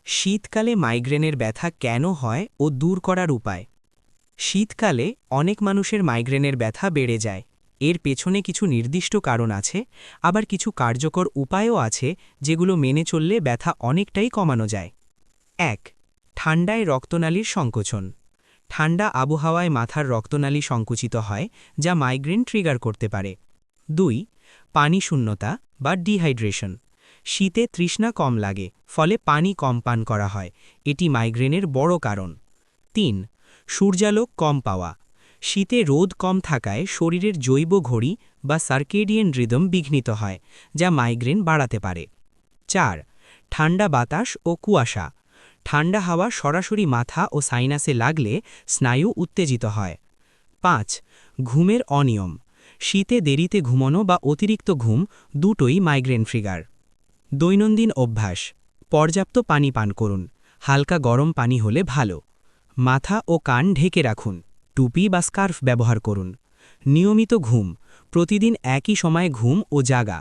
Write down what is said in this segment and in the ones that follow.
শীতকালে মাইগ্রেনের ব্যথা কেন হয় ও দূর করার উপায়। শীতকালে অনেক মানুষের মাইগ্রেনের ব্যথা বেড়ে যায়। এর পেছনে কিছু নির্দিষ্ট কারণ আছে, আবার কিছু কার্যকর উপায়ও আছে যেগুলো মেনে চললে ব্যথা অনেকটাই কমানো যায়। ১. ঠান্ডায় রক্তনালীর সংকোচন। ঠান্ডা আবহাওয়ায় মাথার রক্তনালী সংকুচিত হয়, যা মাইগ্রেন ট্রিগার করতে পারে। ২. পানি শূন্যতা বা ডিহাইড্রেশন। শীতে তৃষ্ণা কম লাগে, ফলে পানি কম পান করা হয়, এটি মাইগ্রেনের বড় কারণ। ৩. সূর্যালোক কম পাওয়া। শীতে রোদ কম থাকায় শরীরের জৈব ঘড়ি বা সার্কেডিয়ান রিদম বিঘ্নিত হয়, যা মাইগ্রেন বাড়াতে পারে। ৪. ঠান্ডা বাতাস ও কুয়াশা। ঠান্ডা হাওয়া সরাসরি মাথা ও সাইনাসে লাগলে স্নায়ু উত্তেজিত হয়। ৫. ঘুমের অনিয়ম। শীতে দেরিতে ঘুমানো বা অতিরিক্ত ঘুম দুটোই মাইগ্রেন ট্রিগার। দৈনন্দিন অভ্যাস। পর্যাপ্ত পানি পান করুন, হালকা গরম পানি হলে ভালো। মাথা ও কান ঢেকে রাখুন, টুপি বা স্কার্ফ ব্যবহার করুন। নিয়মিত ঘুম, প্রতিদিন একই সময়ে ঘুম ও জাগা।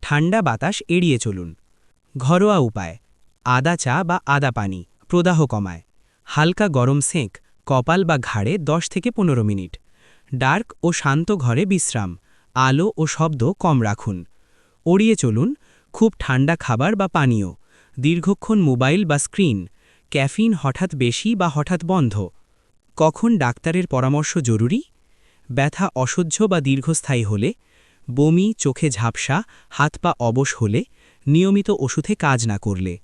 ঠান্ডা বাতাস এড়িয়ে চলুন। ঘরোয়া উপায়। আদা চা বা আদা পানি প্রদাহ কমায়। হালকা গরম সেঁক কপাল বা ঘাড়ে ১০ থেকে ১৫ মিনিট। ডার্ক ও শান্ত ঘরে বিশ্রাম, আলো ও শব্দ কম রাখুন। এড়িয়ে চলুন খুব ঠান্ডা খাবার বা পানীয়, দীর্ঘক্ষণ মোবাইল বা স্ক্রিন, ক্যাফিন হঠাৎ বেশি বা হঠাৎ বন্ধ। কখন ডাক্তারের পরামর্শ জরুরি? ব্যথা অসহ্য বা দীর্ঘস্থায়ী হলে, বমি, চোখে ঝাপসা, হাত পা অবশ হলে, নিয়মিত ওষুধে কাজ না করলে।